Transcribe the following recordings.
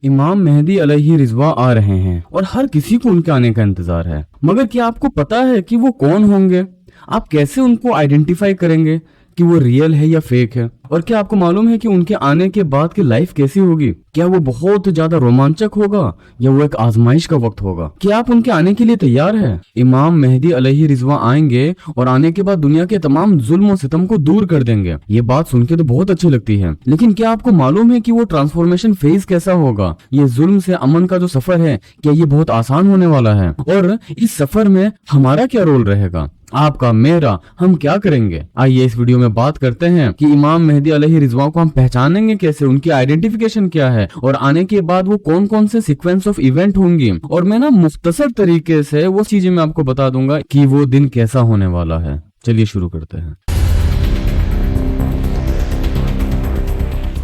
इमाम मेहदी अलैहि रिजवा आ रहे हैं और हर किसी को उनके आने का इंतजार है, मगर क्या आपको पता है कि वो कौन होंगे? आप कैसे उनको आइडेंटिफाई करेंगे कि वो रियल है या फेक है? और क्या आपको मालूम है कि उनके आने के बाद की लाइफ कैसी होगी? क्या वो बहुत ज्यादा रोमांचक होगा या वो एक आजमाइश का वक्त होगा? क्या आप उनके आने के लिए तैयार है? इमाम मेहदी अलैहि रिजवा आएंगे और आने के बाद दुनिया के तमाम जुल्म और सितम को दूर कर देंगे। ये बात सुन के तो बहुत अच्छी लगती है, लेकिन क्या आपको मालूम है कि वो ट्रांसफॉर्मेशन फेज कैसा होगा? ये जुल्म से अमन का जो सफर है, क्या ये बहुत आसान होने वाला है? और इस सफर में हमारा क्या रोल रहेगा? आपका, मेरा, हम क्या करेंगे? आइए इस वीडियो में बात करते हैं कि इमाम मेहदी अलैहि रिजवा को हम पहचानेंगे कैसे, उनकी आइडेंटिफिकेशन क्या है और आने के बाद वो कौन कौन से सीक्वेंस ऑफ इवेंट होंगी। और मैं मुख्तसर तरीके से वो चीजें मैं आपको बता दूंगा कि वो दिन कैसा होने वाला है। चलिए शुरू करते हैं।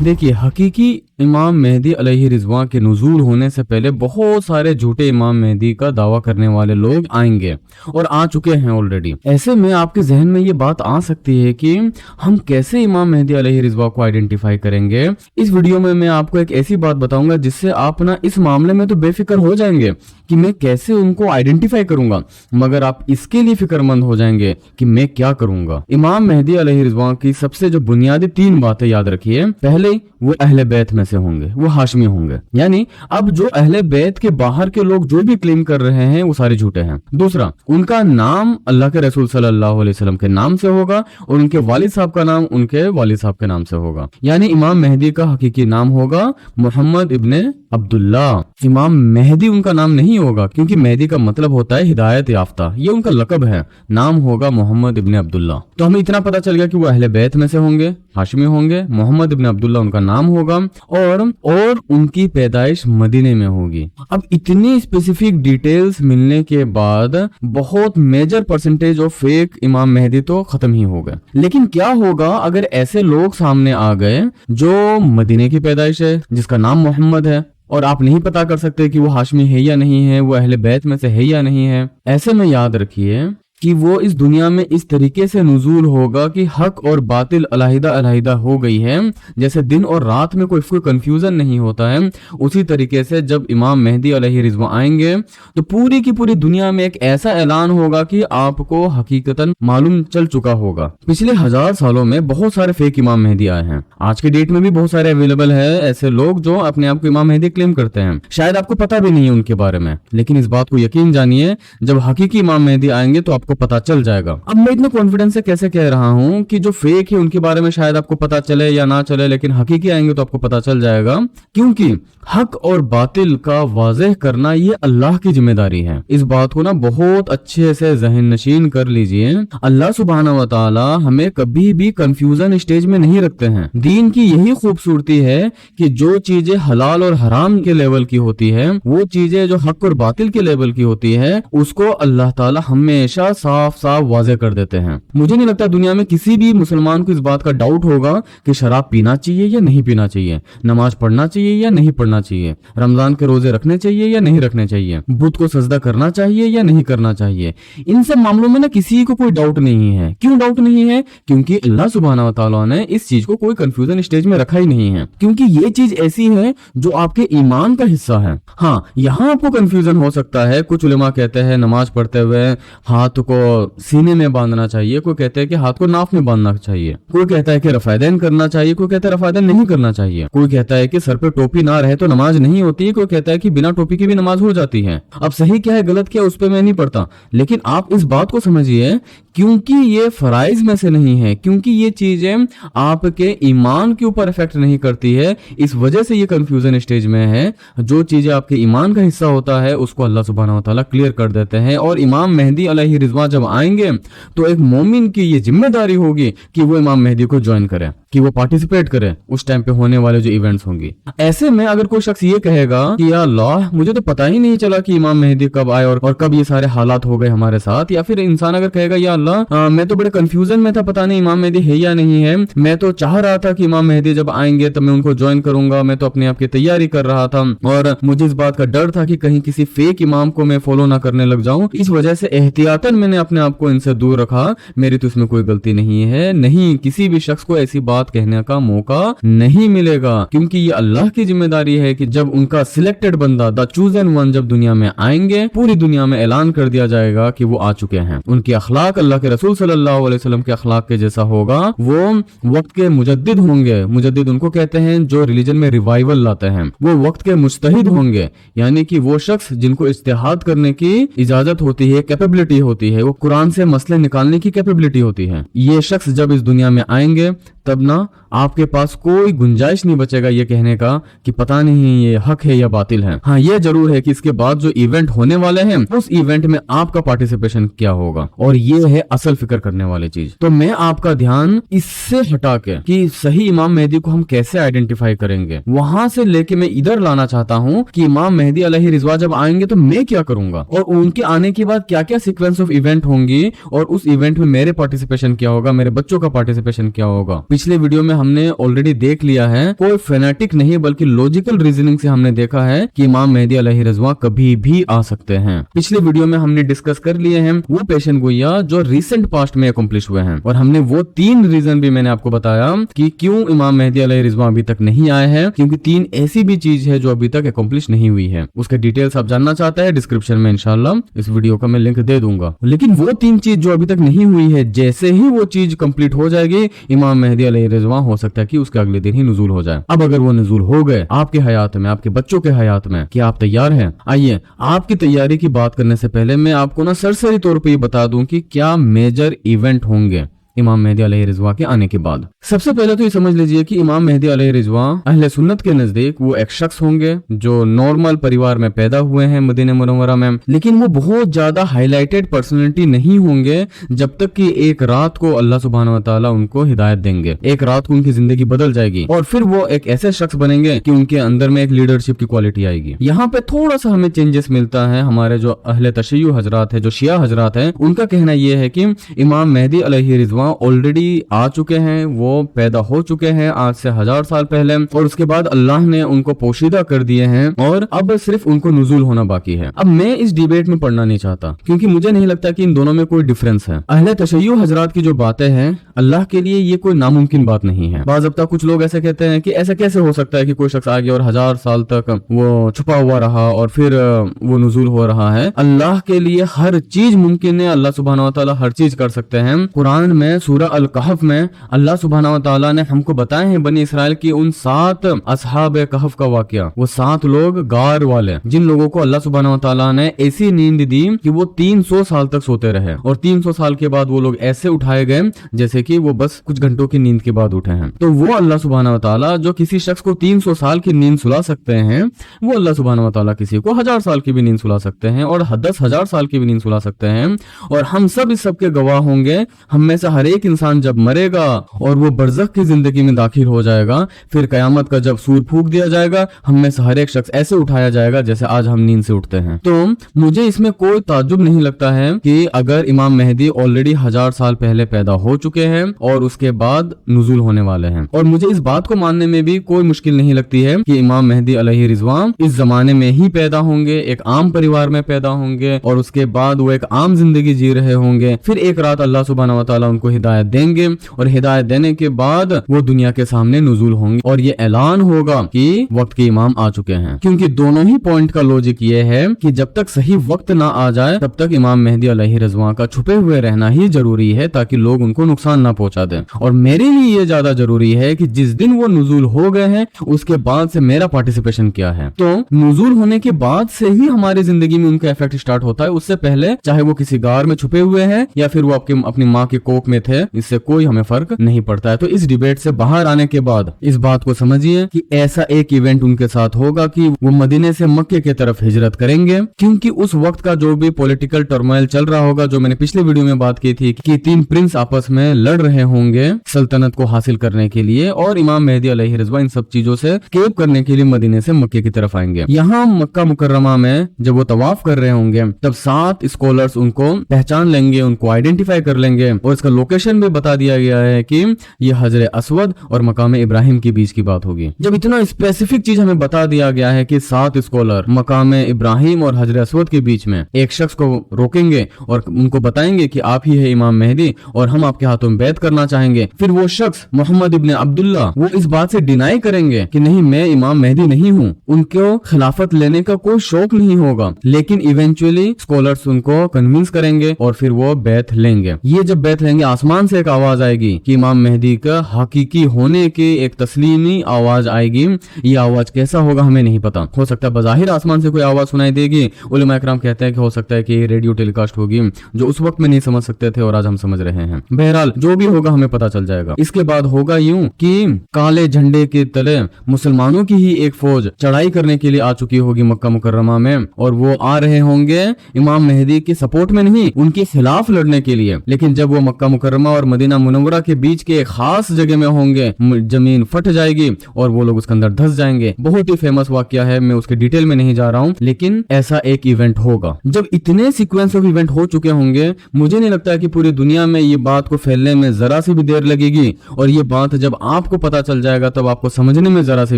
देखिए, हकीकी इमाम मेहदी अलैहि रिजवा के नुज़ूल होने से पहले बहुत सारे झूठे इमाम मेहदी का दावा करने वाले लोग आएंगे और आ चुके हैं ऑलरेडी। ऐसे में आपके जहन में ये बात आ सकती है कि हम कैसे इमाम मेहदी अलैहि रिजवा को आइडेंटिफाई करेंगे। इस वीडियो में मैं आपको एक ऐसी बात बताऊंगा जिससे आप इस मामले में तो बेफिक्र हो जाएंगे कि मैं कैसे उनको आइडेंटिफाई करूंगा, मगर आप इसके लिए फिक्रमंद हो जाएंगे कि मैं क्या करूंगा। इमाम मेहदी अलैहि रिजवा की सबसे जो बुनियादी 3 बातें याद रखिए। पहले, वो अहले बैत में से होंगे, वो हाशमी होंगे, यानी अब जो अहले बैत के बाहर के लोग जो भी क्लेम कर रहे हैं वो सारे झूठे हैं। दूसरा, उनका नाम अल्लाह के रसूल सल्लल्लाहु अलैहि वसल्लम के नाम से होगा और उनके वालिद साहब का नाम उनके वालिद साहब के नाम से होगा, यानी इमाम मेहदी का हकीकी नाम होगा मोहम्मद इब्ने अब्दुल्ला। इमाम मेहदी उनका नाम नहीं होगा, क्योंकि मेहदी का मतलब होता है हिदायत याफ्ता, ये उनका लकब है। नाम होगा मोहम्मद इब्ने अब्दुल्ला। तो हमें इतना पता चल गया कि वो अहले बैत में से होंगे, हाशमी होंगे, मोहम्मद इब्ने अब्दुल्ला उनका नाम होगा और उनकी पैदाइश मदीने में होगी। अब इतनी स्पेसिफिक डिटेल्स मिलने के बाद बहुत मेजर परसेंटेज ऑफ फेक इमाम मेहदी तो खत्म ही हो गए। लेकिन क्या होगा अगर ऐसे लोग सामने आ गए जो मदीने की पैदाइश है, जिसका नाम मोहम्मद है, और आप नहीं पता कर सकते कि वो हाशमी है या नहीं है, वो अहले बैत में से है या नहीं है। ऐसे में याद रखिए कि वो इस दुनिया में इस तरीके से नुज़ूल होगा कि हक और बातिल अलहदा अलहदा हो गई है। जैसे दिन और रात में कोई कंफ्यूजन नहीं होता है, उसी तरीके से जब इमाम मेहदी अलैहि रिजवा आएंगे तो पूरी की पूरी दुनिया में एक ऐसा ऐलान होगा कि आपको हकीकतन मालूम चल चुका होगा। पिछले 1000 सालों में बहुत सारे फेक इमाम मेहदी आए हैं, आज के डेट में भी बहुत सारे अवेलेबल है ऐसे लोग जो अपने आप को इमाम मेहदी क्लेम करते हैं। शायद आपको पता भी नहीं है उनके बारे में, लेकिन इस बात को यकीन जानिए, जब हकीकी इमाम मेहदी आएंगे तो को पता चल जाएगा। अब मैं इतने कॉन्फिडेंस से कैसे कह रहा हूं कि जो फेक है उनके बारे में शायद आपको पता चले या ना चले, लेकिन हकीकी आएंगे तो आपको पता चल जाएगा, क्योंकि हक और बातिल का वाज़ेह करना ये अल्लाह की जिम्मेदारी है। इस बात को बहुत अच्छे से ज़हन नशीन कर लीजिए। अल्लाह सुब्हानहू व तआला हमें कभी भी कंफ्यूजन स्टेज में नहीं रखते हैं। दीन की यही खूबसूरती है कि जो चीजें हलाल और हराम के लेवल की होती है, वो चीजें जो हक और बातिल के लेवल की होती है, उसको अल्लाह ताला हमेशा साफ साफ वाज़ेह कर देते हैं। मुझे नहीं लगता दुनिया में किसी भी मुसलमान को इस बात का डाउट होगा कि शराब पीना चाहिए या नहीं पीना चाहिए, नमाज पढ़ना चाहिए या नहीं पढ़ना चाहिए, रमजान के रोजे रखने चाहिए या नहीं रखने चाहिए, बुत को सजदा करना चाहिए या नहीं करना चाहिए। इन सब मामलों में किसी को कोई डाउट नहीं है। क्यों डाउट नहीं है? क्योंकि अल्लाह सुब्हानहू व तआला ने इस चीज को कोई कंफ्यूजन स्टेज में रखा ही नहीं है, क्योंकि ये चीज ऐसी है जो आपके ईमान का हिस्सा है। हाँ, यहाँ आपको कंफ्यूजन हो सकता है। कुछ उलेमा कहते हैं नमाज पढ़ते हुए हाथ को सीने में बांधना चाहिए, कोई कहते हैं कि हाथ को नाफ में बांधना चाहिए, कोई कहता है कि रफ़ायदैन करना चाहिए, कोई कहता है रफ़ायदैन नहीं करना चाहिए, कोई कहता है कि सर पे टोपी ना रहे तो नमाज नहीं होती है, कोई कहता है कि बिना टोपी के भी नमाज हो जाती है। अब सही क्या है गलत क्या है उस पर मैं नहीं पढ़ता, लेकिन आप इस बात को समझिए, क्योंकि ये फराइज में से नहीं है, क्योंकि ये चीजें आपके ईमान के ऊपर इफेक्ट नहीं करती है, इस वजह से ये कंफ्यूजन स्टेज में है। जो चीजें आपके ईमान का हिस्सा होता है उसको अल्लाह सुब्हानहू व तआला क्लियर कर देते हैं। और इमाम मेहदी अलैहि रिज़वा जब आएंगे तो एक मोमिन की ये जिम्मेदारी होगी कि वो इमाम मेहदी को ज्वाइन करे, कि वो पार्टिसिपेट करे उस टाइम पे होने वाले जो इवेंट्स होंगी। ऐसे में अगर कोई शख्स ये कहेगा कि या अल्लाह मुझे तो पता ही नहीं चला कि इमाम मेहदी कब आए और कब ये सारे हालात हो गए हमारे साथ, या फिर इंसान अगर कहेगा या अल्लाह मैं तो बड़े कंफ्यूजन में था, पता नहीं इमाम मेहदी है या नहीं है, मैं तो चाह रहा था कि इमाम मेहदी जब आएंगे तब मैं उनको ज्वाइन करूंगा, मैं तो अपने आप की तैयारी कर रहा था और मुझे इस बात का डर था कि कहीं किसी फेक इमाम को मैं फॉलो ना करने लग जाऊं, इस वजह से एहतियातन मैंने अपने आप को इनसे दूर रखा, मेरी तो इसमें कोई गलती नहीं है। नहीं, किसी भी शख्स को ऐसी बात बात कहने का मौका नहीं मिलेगा, क्योंकि ये अल्लाह की जिम्मेदारी है कि जब उनका सिलेक्टेड बंदा द चूजन वन जब दुनिया में आएंगे, पूरी दुनिया में ऐलान कर दिया जाएगा कि वो आ चुके हैं। उनकी अखलाक अल्लाह के रसूल सल्लल्लाहु अलैहि वसल्लम के अखलाक के जैसा होगा। वो वक्त के मुजद्दिद होंगे। मुजद्दिद उनको कहते हैं जो रिलीजन में रिवाइवल लाते हैं। वो वक्त के मुज्तहिद होंगे, यानी कि वो शख्स जिनको इज्तिहाद करने की इजाजत होती है, कैपेबिलिटी होती है, वो कुरान से मसले निकालने की कैपेबिलिटी होती है। ये शख्स जब इस दुनिया में आएंगे तब ना आपके पास कोई गुंजाइश नहीं बचेगा ये कहने का कि पता नहीं ये हक है या बातिल है। हाँ, ये जरूर है कि इसके बाद जो इवेंट होने वाले हैं उस इवेंट में आपका पार्टिसिपेशन क्या होगा, और ये है असल फिक्र करने वाली चीज। तो मैं आपका ध्यान इससे हटा के कि सही इमाम मेहदी को हम कैसे आइडेंटिफाई करेंगे, वहां से लेके मैं इधर लाना चाहता हूँ कि इमाम मेहदी अलैहि रिजवा जब आएंगे तो मैं क्या करूंगा, और उनके आने के बाद क्या क्या सीक्वेंस ऑफ इवेंट होंगी, और उस इवेंट में मेरे पार्टिसिपेशन क्या होगा, मेरे बच्चों का पार्टिसिपेशन क्या होगा। पिछले वीडियो में हमने ऑलरेडी देख लिया है, कोई फेनेटिक नहीं बल्कि लॉजिकल रीजनिंग से हमने देखा है कि इमाम मेहदी अलैहि रिजवा कभी भी आ सकते हैं। पिछले वीडियो में हमने डिस्कस कर लिए हैं वो पेशन गोइया जो रिसेंट पास्ट में अकम्प्लिश हुए हैं, और हमने वो 3 रीजन भी मैंने आपको बताया कि क्यों इमाम मेहदी अलैहि रिजवा अभी तक नहीं आए हैं, क्योंकि 3 ऐसी भी चीज है जो अभी तक अकम्प्लिश नहीं हुई है। उसके डिटेल्स आप जानना चाहते हैं, डिस्क्रिप्शन में इंशाल्लाह इस वीडियो का मैं लिंक दे दूंगा। लेकिन वो 3 चीज जो अभी तक नहीं हुई है, जैसे ही वो चीज कंप्लीट हो जाएगी, इमाम मेहदी अलैहि रिजवा हो सकता है कि उसके अगले दिन ही नुज़ूल हो जाए। अब अगर वो नुज़ूल हो गए आपके हयात में, आपके बच्चों के हयात में, क्या आप तैयार हैं? आइए आपकी तैयारी की बात करने से पहले मैं आपको ना सरसरी तौर पे ये बता दूं कि क्या मेजर इवेंट होंगे इमाम मेहदी अलैहि रिजवा के आने के बाद। सबसे पहले तो ये समझ लीजिए कि इमाम मेहदी अलैहि रिजवा अहले सुन्नत के नजदीक वो एक शख्स होंगे जो नॉर्मल परिवार में पैदा हुए हैं मदीना मुनव्वरा में, लेकिन वो बहुत ज्यादा हाईलाइटेड पर्सनैलिटी नहीं होंगे जब तक कि एक रात को अल्लाह सुब्हानहू व तआला उनको हिदायत देंगे, एक रात को उनकी जिंदगी बदल जाएगी और फिर वो एक ऐसे शख्स बनेंगे कि उनके अंदर में एक लीडरशिप की क्वालिटी आएगी। यहाँ पे थोड़ा सा हमें चेंजेस मिलता है। हमारे जो अहले तशय्युअ हजरात है, जो शिया हजरात है, उनका कहना यह है कि इमाम मेहदी अलैहि रिजवा ऑलरेडी आ चुके हैं, वो पैदा हो चुके हैं आज से 1000 साल पहले, और उसके बाद अल्लाह ने उनको पोशीदा कर दिए हैं और अब सिर्फ उनको नुज़ूल होना बाकी है। अब मैं इस डिबेट में पढ़ना नहीं चाहता, क्योंकि मुझे नहीं लगता कि इन दोनों में कोई डिफरेंस है। अहले तशय्युअ हजरात की जो बातें हैं, अल्लाह के लिए ये कोई नामुमकिन बात नहीं है। बाज़ाब्ता कुछ लोग ऐसे कहते हैं कि ऐसा कैसे हो सकता है कि कोई शख्स आ गया और 1000 साल तक वो छुपा हुआ रहा और फिर वो नुज़ूल हो रहा है। अल्लाह के लिए हर चीज मुमकिन है, अल्लाह सुब्हानहू व तआला हर चीज कर सकते हैं। कुरान में सूरह अल कहफ में अल्लाह सुब्हानहू व तआला ने हमको बताए हैं बनी इसराइल की उन 7 असहाब कहफ का वाकया। वो 7 लोग गार वाले, जिन लोगों को अल्लाह सुब्हानहू व तआला ने ऐसी नींद दी कि वो 300 साल तक सोते रहे, और 300 साल के बाद वो लोग ऐसे उठाए गए जैसे कि वो बस कुछ घंटों की नींद के बाद उठे हैं। तो वो अल्लाह सुब्हानहू व तआला जो किसी शख्स को 300 साल की नींद सुला सकते हैं, वो अल्लाह सुब्हानहू व तआला किसी को 1000 साल की भी नींद सुला सकते हैं और 10,000 साल की भी नींद सुला सकते हैं। और हम सब इस सब के गवाह होंगे। हम में से हर एक इंसान जब मरेगा और वो बरज़ख की जिंदगी में दाखिल हो जाएगा, फिर कयामत का जब सूर फूंक दिया जाएगा, हम में से हर एक शख्स ऐसे उठाया जाएगा जैसे आज हम नींद से उठते हैं। तो मुझे इसमें कोई ताज्जुब नहीं लगता है कि अगर इमाम मेहदी ऑलरेडी 1000 साल पहले पैदा हो चुके हैं और उसके बाद नुज़ूल होने वाले हैं, और मुझे इस बात को मानने में भी कोई मुश्किल नहीं लगती है कि इमाम मेहदी अलैहि रिजवा इस जमाने में ही पैदा होंगे, एक आम परिवार में पैदा होंगे, और उसके बाद वो एक आम जिंदगी जी रहे होंगे। फिर एक रात अल्लाह सुब्हानहू व तआला उनको हिदायत देंगे, और हिदायत देने के बाद वो दुनिया के सामने नुज़ूल होंगे और ये ऐलान होगा कि वक्त के इमाम आ चुके हैं। क्योंकि दोनों ही पॉइंट का लॉजिक ये है कि जब तक सही वक्त ना आ जाए तब तक इमाम मेहदी अलैहि रिजवा का छुपे हुए रहना ही जरूरी है, ताकि लोग उनको नुकसान ना पहुंचा दें। और मेरे लिए ये ज्यादा जरूरी है कि जिस दिन वो नुज़ूल हो गए हैं उसके बाद से मेरा पार्टिसिपेशन क्या है। तो नुज़ूल होने के बाद से ही हमारी जिंदगी में उनका इफेक्ट स्टार्ट होता है। उससे पहले चाहे वो किसी गार में छुपे हुए हैं या फिर वो अपनी माँ की कोख में थे, इससे कोई हमें फर्क नहीं पड़ता है। तो इस डिबेट से बाहर आने के बाद इस बात को समझिए कि ऐसा एक इवेंट उनके साथ होगा कि वो मदीने से मक्के की तरफ हिजरत करेंगे, क्योंकि उस वक्त का जो भी पॉलिटिकल टर्मोइल चल रहा होगा, जो मैंने पिछले वीडियो में बात की थी कि 3 प्रिंस आपस में लड़ रहे होंगे सल्तनत को हासिल करने के लिए, और इमाम मेहदी अलैहि रिजवा इन सब चीजों से एस्केप करने के लिए मदीने से मक्के की तरफ आएंगे। यहाँ मक्का मुकर्रमा में जब वो तवाफ कर रहे होंगे तब 7 स्कॉलर्स उनको पहचान लेंगे, उनको आइडेंटिफाई कर लेंगे और इसका लोकेशन भी बता दिया गया है कि ये हजरत अस्वद और मकाम इब्राहिम के बीच की बात होगी। जब इतना स्पेसिफिक चीज हमें बता दिया गया है कि 7 स्कॉलर मकाम इब्राहिम और हजरत अस्वद के बीच में एक शख्स को रोकेंगे और उनको बताएंगे कि आप ही है इमाम मेहदी और हम आपके हाथों में बैत करना चाहेंगे, फिर वो शख्स मोहम्मद इब्न अब्दुल्ला वो इस बात से डिनाई करेंगे कि नहीं मैं इमाम मेहदी नहीं हूँ, उनको खिलाफत लेने का कोई शौक नहीं होगा, लेकिन इवेंचुअली स्कॉलर्स उनको कन्विंस करेंगे और फिर वो बैत लेंगे। ये जब बैत लेंगे आसमान से एक आवाज आएगी कि इमाम मेहदी का हकीकी होने की एक तस्लीमी आवाज आएगी। ये आवाज कैसा होगा हमें नहीं पता, हो सकता है बज़ाहिर आसमान से कोई आवाज सुनाई देगी, उलमा इकराम कहते हैं कि हो सकता है कि रेडियो टेलीकास्ट होगी जो उस वक्त में नहीं समझ सकते थे और आज हम समझ रहे हैं। बहरहाल जो भी होगा हमें पता चल जाएगा। इसके बाद होगा यूं कि काले झंडे के तले मुसलमानों की ही एक फौज चढ़ाई करने के लिए आ चुकी होगी मक्का मुकर्रमा में, और वो आ रहे होंगे इमाम मेहदी की सपोर्ट में नहीं, उनके खिलाफ लड़ने के लिए। लेकिन जब वो मक्का मुकर्रमा और मदीना मुनव्वरा के बीच के एक खास जगह में होंगे, जमीन फट जाएगी और वो लोग उसके अंदर धंस जाएंगे। बहुत ही फेमस वाकया है, मैं उसके डिटेल में नहीं जा रहा हूँ, लेकिन ऐसा एक इवेंट होगा। जब इतने सीक्वेंस ऑफ इवेंट हो चुके होंगे, मुझे नहीं लगता है कि पूरी दुनिया में ये बात को फैलने में जरा सी भी देर लगेगी, और ये बात जब आपको पता चल जाएगा तब आपको समझने में जरा से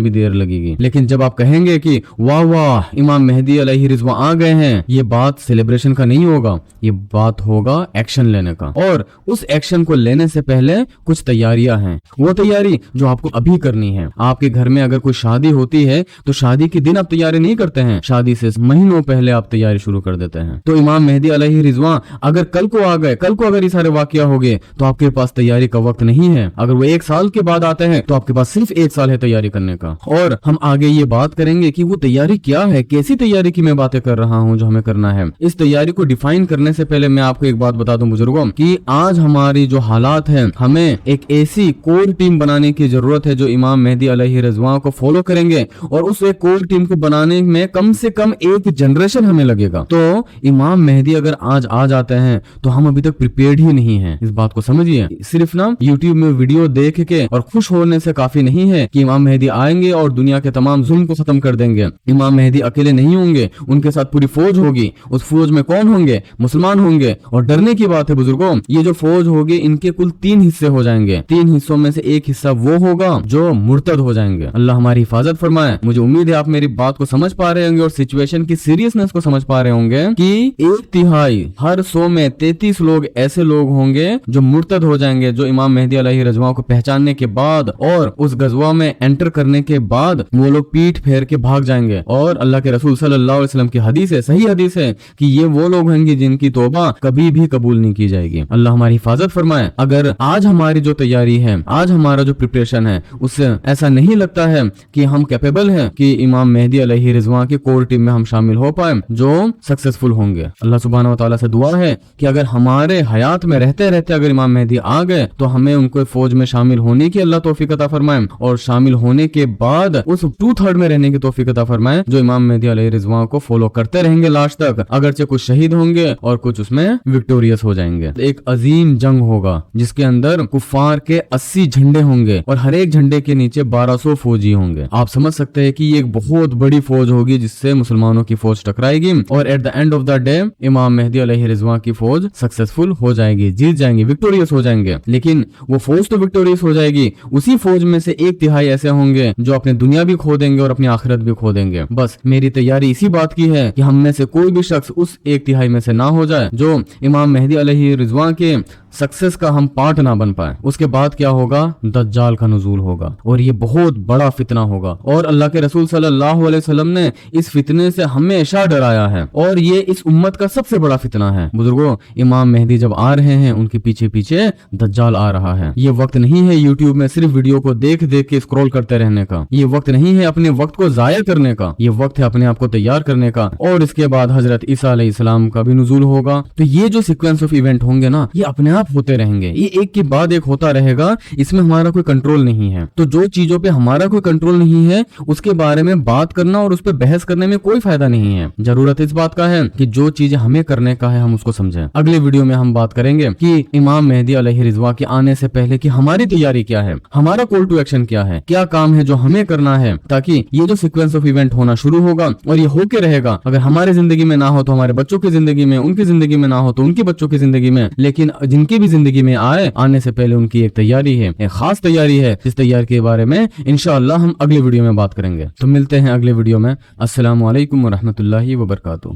भी देर लगेगी। लेकिन जब आप कहेंगे कि वाह वाह इमाम मेहदी अलैहि रिज़वा आ गए हैं, ये बात सेलिब्रेशन का नहीं होगा, ये बात होगा एक्शन लेने का। और उस एक्शन को लेने से पहले कुछ तैयारियां हैं, वो तैयारी जो आपको अभी करनी है। आपके घर में अगर कोई शादी होती है तो शादी के दिन आप तैयारी नहीं करते हैं, शादी से महीनों पहले आप तैयारी शुरू कर देते हैं। तो इमाम मेहदी अलैहि रिज़वा अगर कल को आ गए, कल को अगर ये सारे वाकया हो गए तो आपके पास तैयारी का वक्त नहीं है। अगर वो 1 साल के बाद आते हैं तो आपके पास सिर्फ 1 साल है तैयारी करने का। और हम आगे ये बात करेंगे कि वो तैयारी क्या है, कैसी तैयारी की मैं बातें कर रहा हूँ जो हमें करना है। इस तैयारी को डिफाइन करने से पहले मैं आपको एक बात बता दूं बुजुर्गों कि आज हमारी जो हालात है, हमें एक ऐसी कोर टीम बनाने की जरूरत है जो इमाम मेहदी अलैहि रिज़वा को फॉलो करेंगे, और उस एक कोर टीम को बनाने में कम से कम एक जनरेशन हमें लगेगा। तो इमाम मेहदी अगर आज आ जाते हैं तो हम अभी तक प्रिपेयर्ड ही नहीं है, इस बात को समझिए। सिर्फ ना यूट्यूब में वीडियो देख के और खुश होने से काफी नहीं है कि इमाम मेहदी आएंगे और दुनिया के तमाम जुल्म को खत्म कर देंगे। इमाम मेहदी अकेले नहीं होंगे, उनके साथ पूरी फौज होगी। उस फौज में कौन होंगे? मुसलमान होंगे। और डरने की बात है बुजुर्गों, ये जो फौज होगी इनके कुल 3 हिस्से हो जाएंगे। 3 हिस्सों में से एक हिस्सा वो होगा जो मुर्तद हो जाएंगे। अल्लाह हमारी हिफाजत फरमाए। मुझे उम्मीद है आप मेरी बात को समझ पा रहे होंगे और सिचुएशन की सीरियसनेस को समझ पा रहे होंगे कि 1/3 हर 100 में 33 लोग ऐसे लोग होंगे जो मुर्तद हो जाएंगे, जो इमाम मेहदी अलैहि रिज़वा को पहचानने के बाद और उस गज़वा में एंटर करने के बाद वो लोग पीठ फेर के भाग जाएंगे। और अल्लाह के रसूल सल्लल्लाहु अलैहि वसल्लम की हदीस है, सही हदीस है कि ये वो लोग होंगे जिनकी तौबा कभी भी कबूल नहीं की जाएगी। अल्लाह हमारी हिफाजत फरमाए। अगर आज हमारी जो तैयारी है, आज हमारा जो प्रिपरेशन है, उससे ऐसा नहीं लगता है कि हम कैपेबल हैं कि इमाम मेहदी अलैहि रिज़वा की कोर टीम में हम शामिल हो पाए जो सक्सेसफुल होंगे। अल्लाह सुब्हानहू व तआला से दुआ है कि अगर हमारे हयात में रहते रहते अगर इमाम मेहदी आ गए तो हमें उनको फौज में शामिल होने की अल्लाह तौफीक अता फरमाए, और शामिल होने के बाद उस 2/3 में रहने की तौफीक अता फरमाए जो इमाम मेहदी अलैहि रिज़वा को फॉलो करते रहेंगे लास्ट तक। अगरचे कुछ शहीद होंगे और कुछ उसमें विक्टोरियस हो जाएंगे। एक अजीम जंग होगा जिसके अंदर कुफार के 80 झंडे होंगे और हर एक झंडे के नीचे 1200 फौजी होंगे। आप समझ सकते हैं कि ये एक बहुत बड़ी फौज होगी जिससे मुसलमानों की फौज टकराएगी, और at the end of the day इमाम मेहदी अलैहि रिज़वा की फौज सक्सेसफुल हो जाएगी, जीत जाएंगे, विक्टोरियस हो जाएंगे। लेकिन वो फौज तो विक्टोरियस हो जाएगी, उसी फौज में से 1/3 ऐसे होंगे जो अपनी दुनिया भी खो देंगे और अपनी आखिरत भी खो देंगे। बस मेरी तैयारी इसी बात की है कि हम में से कोई भी शख्स उस 1/3 में से ना हो जाए जो इमाम मेहदी अलैहि रिज़वा के सक्सेस का हम पार्ट ना बन पाए। उसके बाद क्या होगा? दज्जाल का नुज़ूल होगा और ये बहुत बड़ा फितना होगा, और अल्लाह के रसूल सल्लल्लाहु अलैहि वसल्लम ने इस फितने से हमेशा डराया है, और ये इस उम्मत का सबसे बड़ा फितना है। बुजुर्गों, इमाम मेहदी जब आ रहे हैं उनके पीछे पीछे दज्जाल आ रहा है। ये वक्त नहीं है यूट्यूब में सिर्फ वीडियो को देख देख के स्क्रॉल करते रहने का, ये वक्त नहीं है अपने वक्त को जाया करने का, ये वक्त है अपने आप को तैयार करने का। और इसके बाद हजरत ईसा अलैहिस्सलाम का भी नुज़ूल होगा। तो ये जो सीक्वेंस ऑफ इवेंट होंगे ना, ये अपने आप होते रहेंगे, ये एक के बाद एक होता रहेगा, इसमें हमारा कोई कंट्रोल नहीं है। तो जो चीजों पे हमारा कोई कंट्रोल नहीं है उसके बारे में बात करना और उस पर बहस करने में कोई फायदा नहीं है। जरूरत इस बात का है कि जो चीजें हमें करने का है हम उसको समझें। अगले वीडियो में हम बात करेंगे कि इमाम मेहदी अलैहि रिज़वा के आने से पहले की हमारी तैयारी क्या है, हमारा कॉल टू एक्शन क्या है, क्या काम है जो हमें करना है, ताकि ये जो सीक्वेंस ऑफ इवेंट होना शुरू होगा और ये होके रहेगा, अगर हमारे जिंदगी में ना हो तो हमारे बच्चों की जिंदगी में, उनकी जिंदगी में ना हो तो उनके बच्चों की जिंदगी में, लेकिन जिनकी کی بھی زندگی میں آنے سے پہلے ان کی ایک تیاری ہے، ایک خاص تیاری ہے، جس تیاری کے بارے میں انشاءاللہ ہم اگلے ویڈیو میں بات کریں گے۔ تو ملتے ہیں اگلے ویڈیو میں۔ السلام علیکم ورحمۃ اللہ وبرکاتہ۔